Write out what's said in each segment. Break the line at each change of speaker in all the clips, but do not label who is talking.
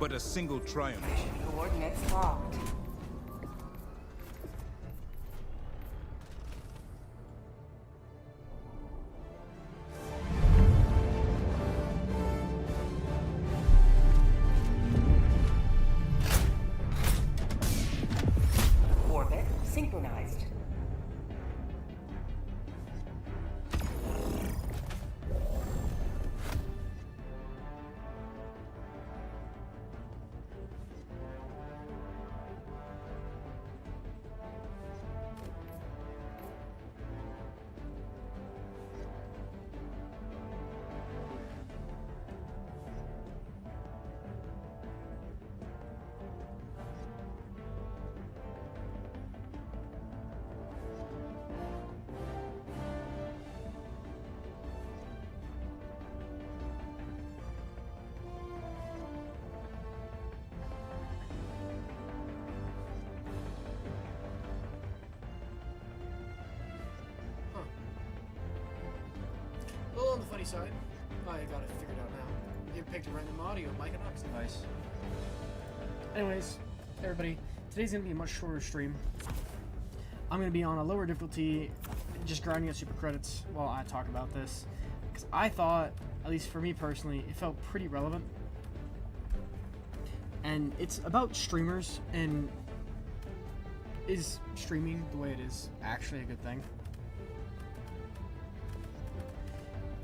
but a single triumph.
Coordinates locked. Orbit synchronized.
A little on the funny side. I got it figured out now. You picked a random audio mic and aux device. Anyways, everybody, today's gonna be a much shorter stream. I'm gonna be on a lower difficulty, just grinding out super credits while I talk about this. Because I thought, at least for me personally, it felt pretty relevant. And it's about streamers, and is streaming the way it is actually a good thing?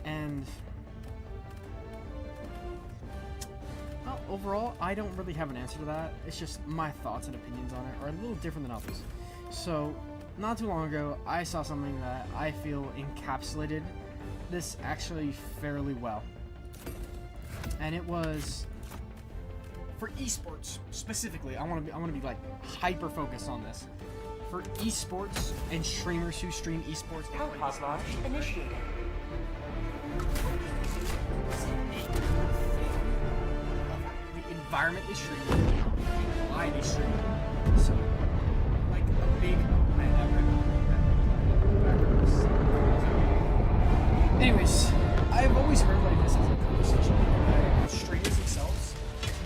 And well, overall, I don't really have an answer to that. It's just my thoughts and opinions on it are a little different than others. So, not too long ago, I saw something that I feel encapsulated this actually fairly well. And it was for esports specifically. I want to be like hyper focused on this. For esports and streamers who stream esports.
Power pod launch initiated.
The environment is streaming, why they stream. So, like a big. Anyways, I've always heard like this as a conversation. Streamers themselves,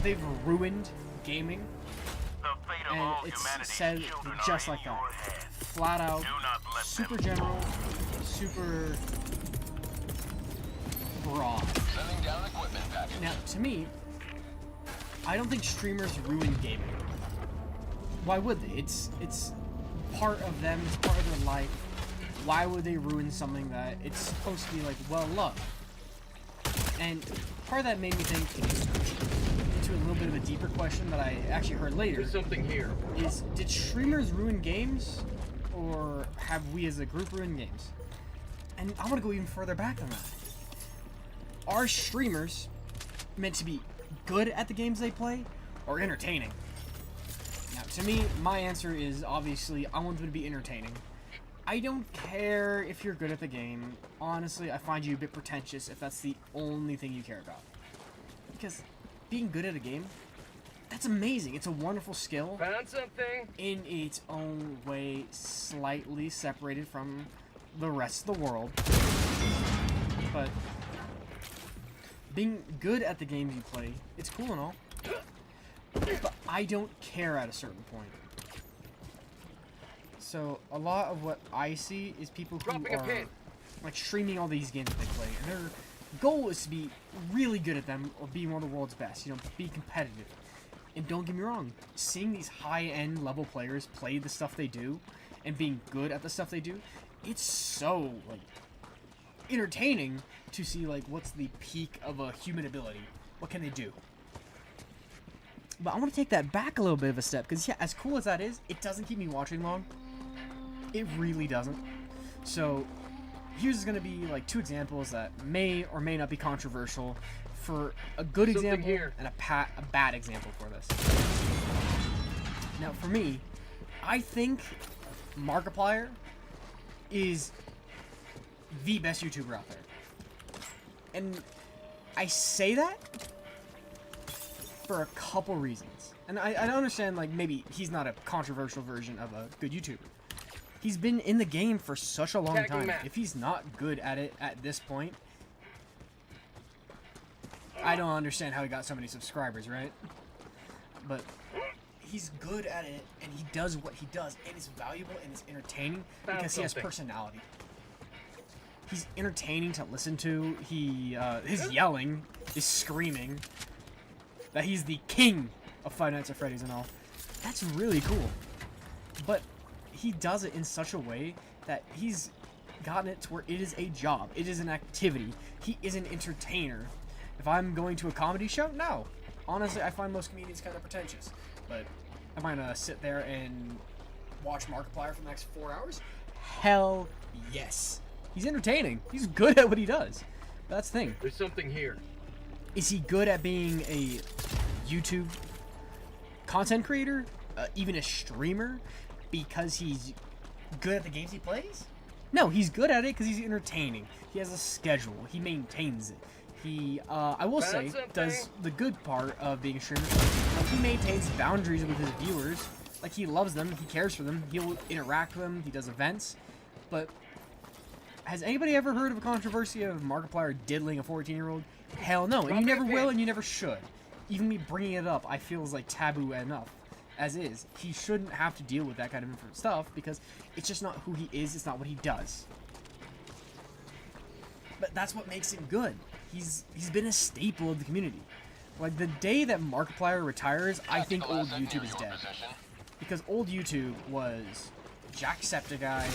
they've ruined gaming, and it's said just like that, flat out, super general, super broad. Now, to me, I don't think streamers ruin gaming. Why would they? It's part of them, it's part of their life. Why would they ruin something that it's supposed to be like well loved? And part of that made me think into a little bit of a deeper question that I actually heard later.
There's something here.
Is did streamers ruin games, or have we as a group ruined games? And I want to go even further back than that. Are streamers meant to be good at the games they play, or entertaining? Now, to me, my answer is obviously I want them to be entertaining. I don't care if you're good at the game. Honestly, I find you a bit pretentious if that's the only thing you care about. Because being good at a game, that's amazing. It's a wonderful skill.
Found something?
In its own way, slightly separated from the rest of the world. But being good at the games you play, it's cool and all. But I don't care at a certain point. So a lot of what I see is people who are like streaming all these games that they play, and their goal is to be really good at them or be one of the world's best. You know, be competitive. And don't get me wrong, seeing these high-end level players play the stuff they do and being good at the stuff they do, it's so like entertaining to see like what's the peak of a human ability. What can they do? But I want to take that back a little bit of a step, because yeah, as cool as that is, it doesn't keep me watching long. It really doesn't. So here's going to be like two examples that may or may not be controversial for a good example and a bad example for this. Now for me, I think Markiplier is the best YouTuber out there. And I say that for a couple reasons. And I don't understand, like, maybe he's not a controversial version of a good YouTuber. He's been in the game for such a long time. If he's not good at it at this point, I don't understand how he got so many subscribers, right? but he's good at it, and he does what he does, and it's valuable and it's entertaining because he has personality. He's entertaining to listen to. His yelling, his screaming, that he's the king of Five Nights at Freddy's and all. That's really cool. But he does it in such a way that he's gotten it to where it is a job. It is an activity. He is an entertainer. If I'm going to a comedy show, no. Honestly, I find most comedians kind of pretentious. But am I gonna sit there and watch Markiplier for the next 4 hours? Hell yes. He's entertaining. He's good at what he does. That's the thing.
There's something here.
Is he good at being a YouTube content creator? Even a streamer? Because he's good at the games he plays? No, he's good at it because he's entertaining. He has a schedule. He maintains it. He, I will say, does the good part of being a streamer. Like, he maintains boundaries with his viewers. Like, he loves them. He cares for them. He'll interact with them. He does events. But has anybody ever heard of a controversy of Markiplier diddling a 14-year-old? Hell no, and you never will, and you never should. Even me bringing it up, I feel is like taboo enough. As is, he shouldn't have to deal with that kind of stuff because it's just not who he is. It's not what he does. But that's what makes him good. He's been a staple of the community. Like the day that Markiplier retires, I think old YouTube is dead. Because old YouTube was Jacksepticeye,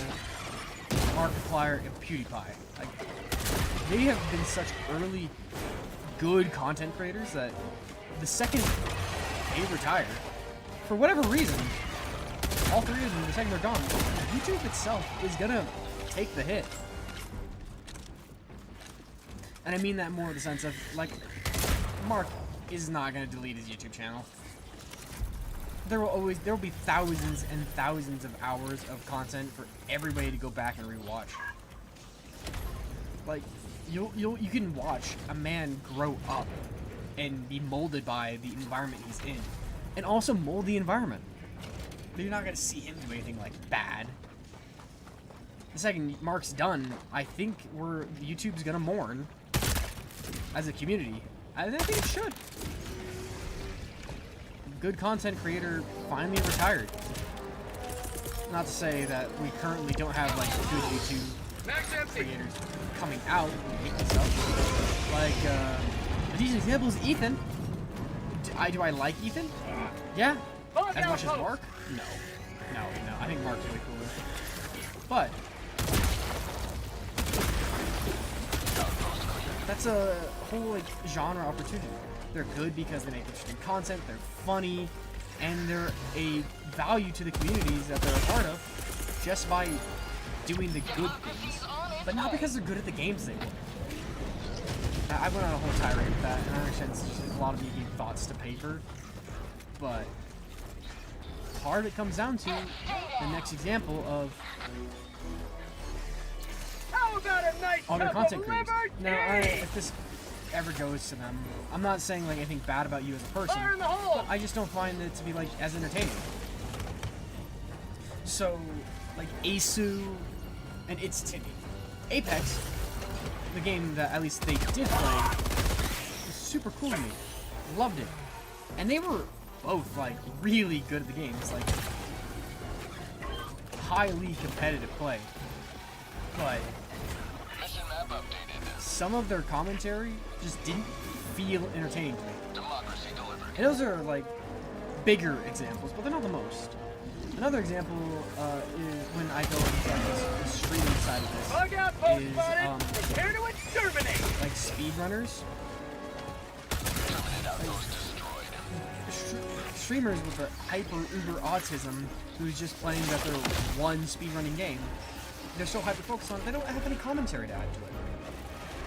Markiplier, and PewDiePie. Like, they have been such early good content creators that the second they retire, for whatever reason, all three of them, the second they're gone, YouTube itself is gonna take the hit. And I mean that more in the sense of, like, Mark is not gonna delete his YouTube channel. There will be thousands and thousands of hours of content for everybody to go back and rewatch. Like, you can watch a man grow up and be molded by the environment he's in, and also mold the environment. But you're not gonna see him do anything like bad. The second Mark's done, I think YouTube's gonna mourn as a community. I think it should. Good content creator finally retired. Not to say that we currently don't have like good YouTube creators coming out making stuff. Like a decent example is Ethan. Do I like Ethan? Yeah. As much as Mark? No. I think Mark's way cooler. But that's a whole like genre opportunity. They're good because they make interesting content, they're funny, and they're a value to the communities that they're a part of just by doing the good things, but not because they're good at the games they work. I went on a whole tirade with that, and I understand it's just a lot of me giving thoughts to paper, but part of it comes down to the next example of other content creators. Now, if this ever goes to them, I'm not saying like anything bad about you as a person, but I just don't find it to be like as entertaining. So, like Asu and It's Timmy. Apex, the game that at least they did play, was super cool to me. Loved it. And they were both like really good at the game. It's like highly competitive play. But some of their commentary just didn't feel entertaining to me. And those are like bigger examples, but they're not the most. Another example is when I go into the streaming side of this is like speedrunners. Streamers with the hyper uber autism who's just playing that their one speedrunning game. They're so hyper focused on it, they don't have any commentary to add to it.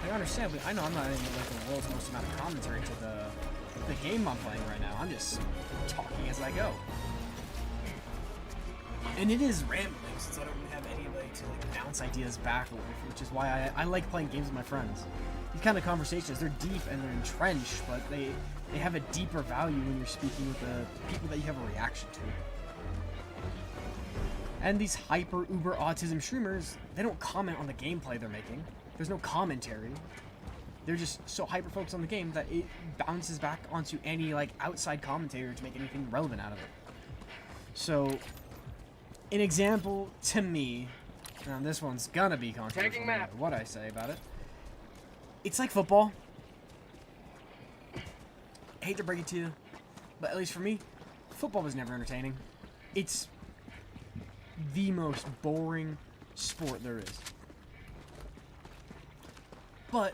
I understand, but I know I'm not adding like the world's most amount of commentary to the game I'm playing right now. I'm just talking as I go. And it is rambling since I don't really have anybody to like bounce ideas back with, which is why I like playing games with my friends. These kind of conversations, they're deep and they're entrenched, but they have a deeper value when you're speaking with the people that you have a reaction to. And these hyper uber autism streamers, they don't comment on the gameplay they're making. There's no commentary. they're just so hyper focused on the game that it bounces back onto any like outside commentator to make anything relevant out of it. So, an example to me, now this one's gonna be controversial no matter what I say about it. It's like football. I hate to break it to you, but at least for me, football was never entertaining. It's the most boring sport there is. But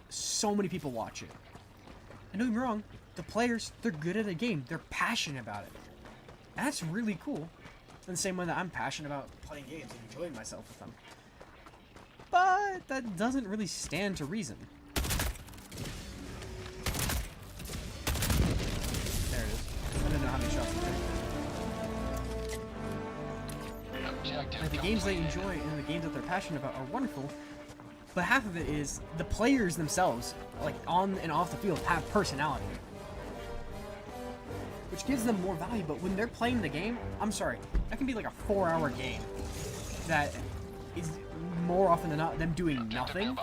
so many people watch it. And don't get me wrong, the players, they're good at the game. They're passionate about it. And that's really cool. In the same way that I'm passionate about playing games and enjoying myself with them. But that doesn't really stand to reason. There it is. I don't know how many shots to take. Like, the games they enjoy and the games that they're passionate about are wonderful. But half of it is the players themselves, like on and off the field, have personality. Which gives them more value, but when they're playing the game, I'm sorry, that can be like a 4-hour game that is more often than not them doing nothing,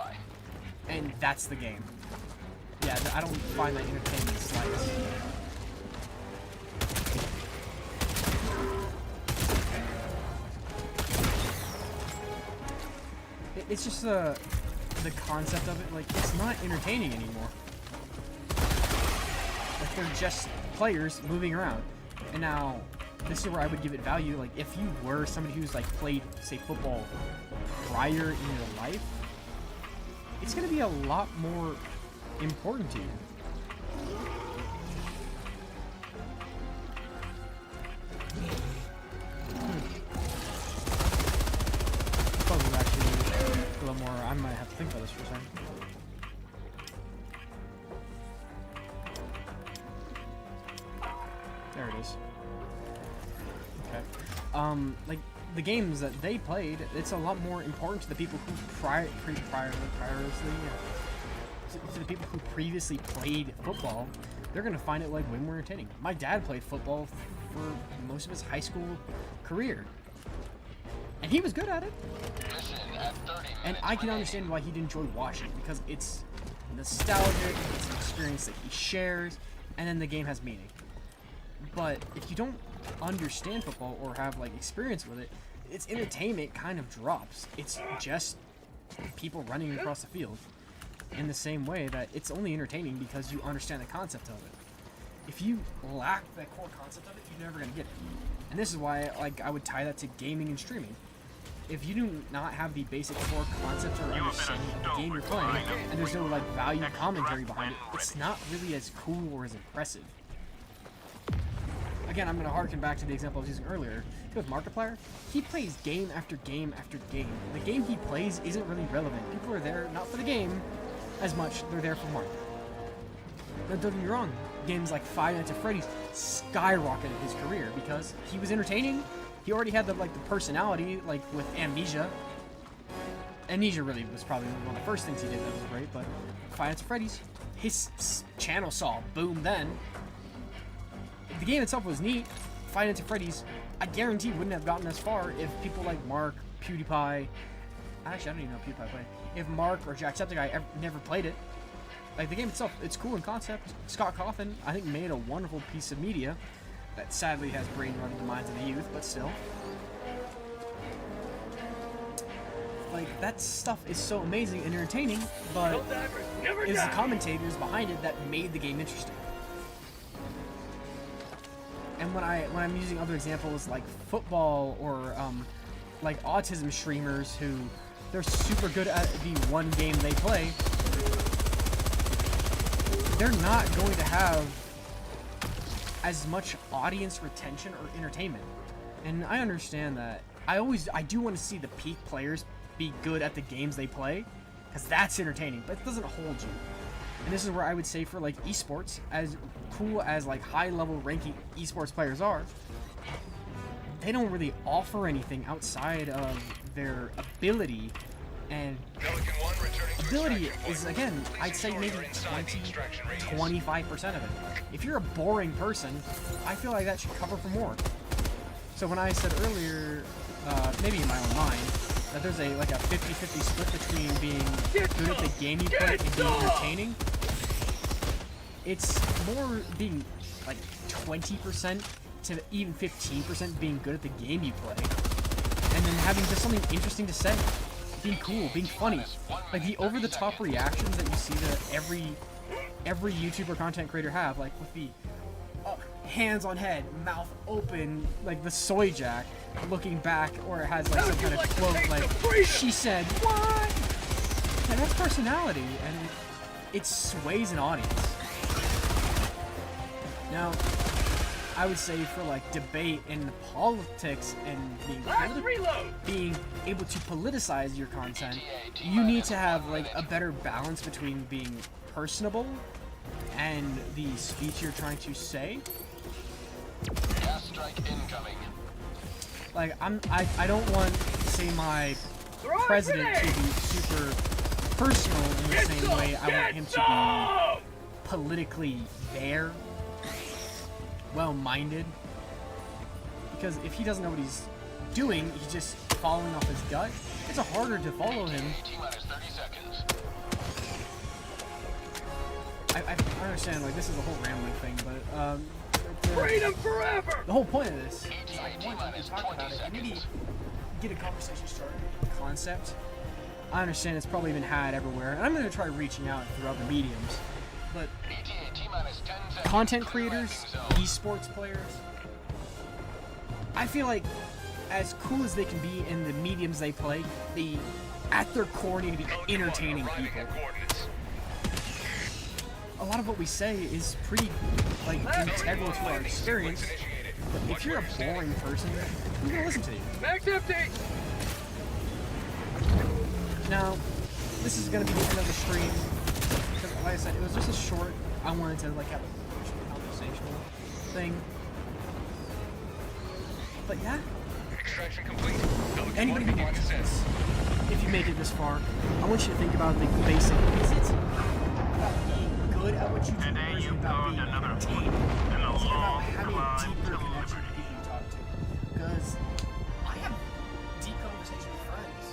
and that's the game. Yeah, I don't find that entertaining in the slightest. It's just the concept of it, like, it's not entertaining anymore. Like, they're just players moving around. And now, this is where I would give it value. Like, if you were somebody who's, like, played, say, football prior in your life, it's going to be a lot more important to you. Probably actually a little more. I might have to think about this for a second. There it is. Okay. Like, the games that they played, it's a lot more important to the people who to the people who previously played football. They're gonna find it like way more entertaining. My dad played football for most of his high school career, and he was good at it. And I can understand why he'd enjoy watching it, because it's nostalgic, it's an experience that he shares, and then the game has meaning. But if you don't understand football or have like experience with it, its entertainment kind of drops. It's just people running across the field, in the same way that it's only entertaining because you understand the concept of it. If you lack that core concept of it, you're never gonna get it. And this is why, like, I would tie that to gaming and streaming. If you do not have the basic core concept or understanding of the game you're playing, and there's no like value commentary behind it, it's not really as cool or as impressive. Again, I'm going to harken back to the example I was using earlier. With Markiplier, he plays game after game after game. The game he plays isn't really relevant. People are there not for the game as much, they're there for Mark. Now, don't get me wrong, games like Five Nights at Freddy's skyrocketed his career because he was entertaining. He already had the personality, like with Amnesia. Amnesia really was probably one of the first things he did that was great, but Five Nights at Freddy's, his channel saw a boom then. The game itself was neat. Five Nights at Freddy's, I guarantee, wouldn't have gotten as far if people like Mark, PewDiePie. Actually, I don't even know PewDiePie played. If Mark or Jacksepticeye never played it. Like, the game itself, it's cool in concept. Scott Cawthon, I think, made a wonderful piece of media that sadly has brain-rotted the minds of the youth, but still. Like, that stuff is so amazing and entertaining, but it's the commentators behind it that made the game interesting. And when I'm using other examples like football or like autism streamers who they're super good at the one game they play, they're not going to have as much audience retention or entertainment. And I understand that. I do want to see the peak players be good at the games they play, because that's entertaining, but it doesn't hold you. And this is where I would say for like esports, as cool as like high level ranking esports players are, they don't really offer anything outside of their ability. And ability is, again, I'd say maybe 20-25% of it. If you're a boring person, I feel like that should cover for more. So when I said earlier, maybe in my own mind, that there's a 50-50 split between being good at the game you play and being entertaining. It's more being like 20% to even 15% being good at the game you play. And then having just something interesting to say. Being cool, being funny. Like the over-the-top reactions that you see that every YouTuber content creator have, like with the hands on head, mouth open, like the soy jack, looking back, or it has like some kind of quote like, she said, what? And that's personality, and it sways an audience. Now, I would say for like debate and politics and being able to politicize your content, you need to have like a better balance between being personable and the speech you're trying to say.
Gas strike incoming.
Like I don't want, say, my president to be super personal in the same way I want him to be politically there, well-minded. Because if he doesn't know what he's doing, he's just following off his gut, it's harder to follow him.
T-minus 30 seconds.
I understand, like, this is a whole rambling thing, but,
Freedom forever!
the whole point of this is I want
T-minus
to talk
20
about it and maybe
seconds.
get a conversation started, concept. I understand it's probably been had everywhere, and I'm going to try reaching out through other mediums, but
ETA T-minus 10 seconds.
content creators, esports players, I feel like as cool as they can be in the mediums they play, they, at their core, need to be entertaining people. A lot of what we say is pretty, like, integral to our experience. But if you're a boring person, who's gonna listen to you?
Max empty!
Now, this is gonna be the end of the stream. Because, like I said, it was just a short. I wanted to like have a conversational thing. But yeah,
Extraction complete.
anybody who watches this, if you make it this far, I want you to think about the basic. Is it about being good at what you do, or is it about being entertained? Is it about having a deeper connection with people you talk to? Because I have deep conversations with friends,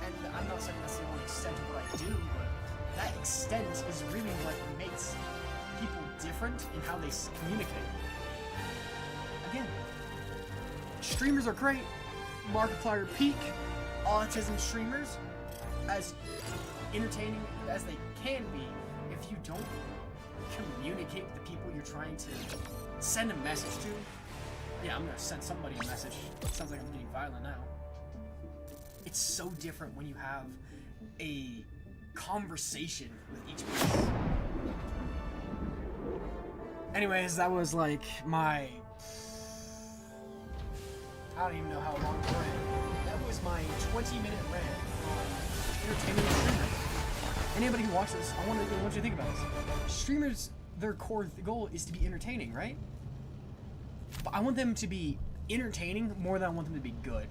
and I'm not saying that's the only extent of what I do, but that extent is really what makes people different in how they communicate. Again, streamers are great. Markiplier peak. Autism streamers, as entertaining as they can be, if you don't communicate with the people you're trying to send a message to. Yeah, I'm gonna send somebody a message. It sounds like I'm getting violent now. It's so different when you have a conversation with each person. Anyways, that was like my... I don't even know how long it ran. That was my 20-minute rant on entertainment streamers. Anybody who watches this, I want you to think about this. Streamers, their core goal is to be entertaining, right? But I want them to be entertaining more than I want them to be good.